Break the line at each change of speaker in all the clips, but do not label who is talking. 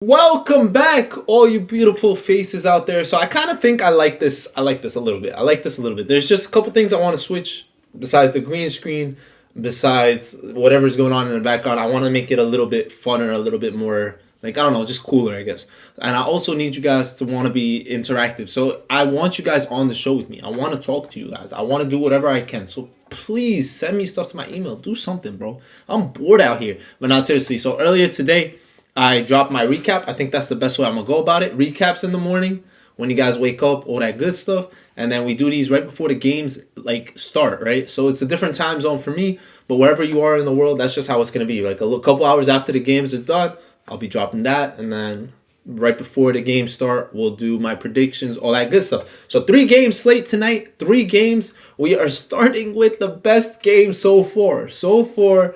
Welcome back, all you beautiful faces out there. So I kind of think I like this. I like this a little bit. There's just a couple things I want to switch besides the green screen, besides whatever's going on in the background. I want to make it a little bit funner, a little bit more like, I don't know, just cooler, I guess. And I also need you guys to want to be interactive. So I want you guys on the show with me. I want to talk to you guys. I want to do whatever I can. So please send me stuff to my email. Do something, bro. I'm bored out here. But not seriously. So earlier today, I dropped my recap. I think that's the best way I'm going to go about it. Recaps in the morning when you guys wake up, all that good stuff. And then we do these right before the games start, right? So it's a different time zone for me. But wherever you are in the world, that's just how it's going to be. Like couple hours after the games are done, I'll be dropping that. And then right before the games start, we'll do my predictions, all that good stuff. So 3 games slate tonight. 3 games. We are starting with the best game so far. So far,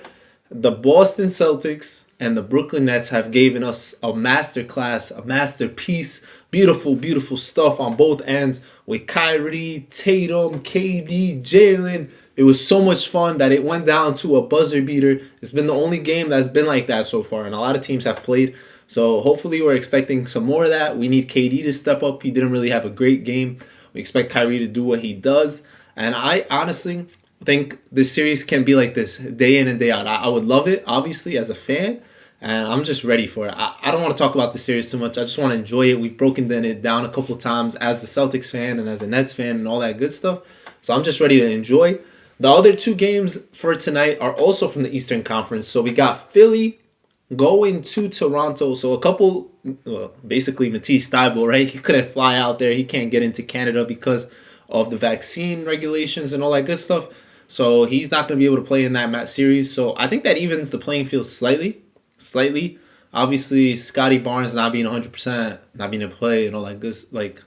the Boston Celtics and the Brooklyn Nets have given us a masterclass, a masterpiece. Beautiful, beautiful stuff on both ends with Kyrie, Tatum, KD, Jalen. It was so much fun that it went down to a buzzer beater. It's been the only game that's been like that so far, and a lot of teams have played. So hopefully we're expecting some more of that. We need KD to step up. He didn't really have a great game. We expect Kyrie to do what he does. And I honestly think this series can be like this day in and day out. I would love it, obviously, as a fan. And I'm just ready for it. I don't want to talk about the series too much. I just want to enjoy it. We've broken it down a couple times as the Celtics fan and as a Nets fan and all that good stuff. So I'm just ready to enjoy. The other 2 games for tonight are also from the Eastern Conference. So we got Philly going to Toronto. So a couple, basically Matisse Thybulle, right? He couldn't fly out there. He can't get into Canada because of the vaccine regulations and all that good stuff. So he's not going to be able to play in that match series. So I think that evens the playing field slightly. Obviously, Scotty Barnes not being 100%, not being able to play and all that good,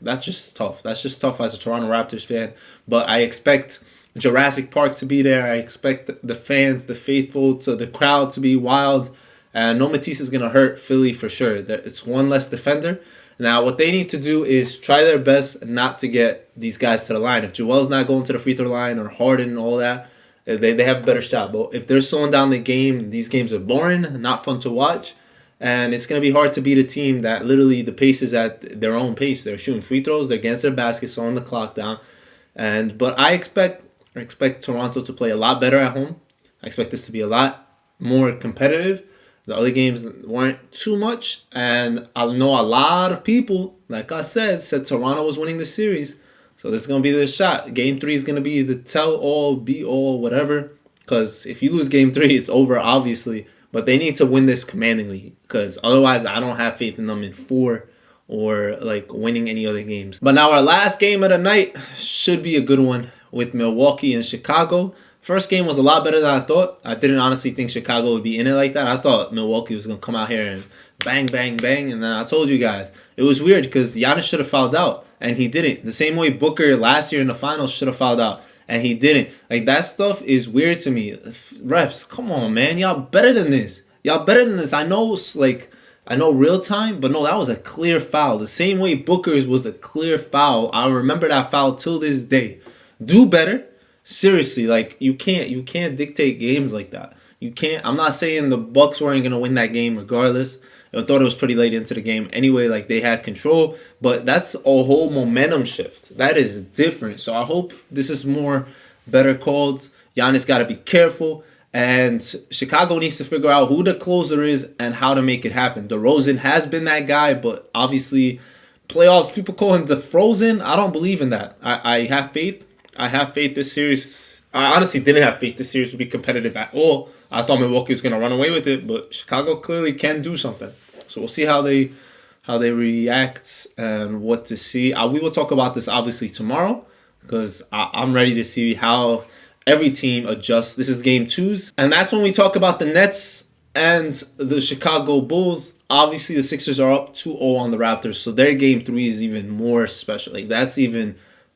that's just tough. That's just tough as a Toronto Raptors fan. But I expect Jurassic Park to be there. I expect the fans, the faithful, the crowd to be wild. And no Matisse is going to hurt Philly for sure. It's one less defender. Now, what they need to do is try their best not to get these guys to the line. If Joel's not going to the free throw line or Harden and all that, they have a better shot. But if they're slowing down the game, these games are boring, not fun to watch. And it's going to be hard to beat a team that literally the pace is at their own pace. They're shooting free throws, they're against their baskets, slowing the clock down. But I expect Toronto to play a lot better at home. I expect this to be a lot more competitive. The other games weren't too much. And I know a lot of people, like I said Toronto was winning the series. So this is going to be the shot. Game 3 is going to be the tell-all, be-all, whatever. Because if you lose Game 3, it's over, obviously. But they need to win this commandingly. Because otherwise, I don't have faith in them in 4 or winning any other games. But now our last game of the night should be a good one with Milwaukee and Chicago. First game was a lot better than I thought. I didn't honestly think Chicago would be in it like that. I thought Milwaukee was going to come out here and bang, bang, bang. And then I told you guys, it was weird because Giannis should have fouled out. And he didn't. The same way Booker last year in the finals should have fouled out. And he didn't. That stuff is weird to me. Refs, come on, man. Y'all better than this. I know, I know real time, but no, that was a clear foul. The same way Booker's was a clear foul. I remember that foul till this day. Do better. Seriously, you can't dictate games like that. You can't. I'm not saying the Bucks weren't going to win that game regardless. I thought it was pretty late into the game anyway, they had control, but that's a whole momentum shift. That is different. So I hope this is better called. Giannis got to be careful, and Chicago needs to figure out who the closer is and how to make it happen. DeRozan has been that guy, but obviously playoffs, people call him DeFrozen. I don't believe in that. I have faith. I have faith this series. I honestly didn't have faith this series would be competitive at all. I thought Milwaukee was going to run away with it, but Chicago clearly can do something. So we'll see how they react and what to see. We will talk about this obviously tomorrow because I'm ready to see how every team adjusts. This is game 2s. And that's when we talk about the Nets and the Chicago Bulls. Obviously, the Sixers are up 2-0 on the Raptors. So their game 3 is even more special.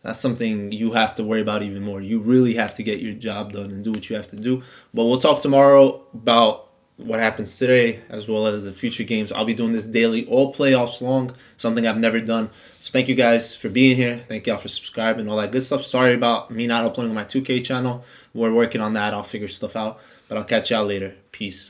That's something you have to worry about even more. You really have to get your job done and do what you have to do. But we'll talk tomorrow about what happens today as well as the future games. I'll be doing this daily, all playoffs long, something I've never done. So thank you guys for being here. Thank y'all for subscribing, all that good stuff. Sorry about me not uploading on my 2K channel. We're working on that. I'll figure stuff out. But I'll catch y'all later. Peace.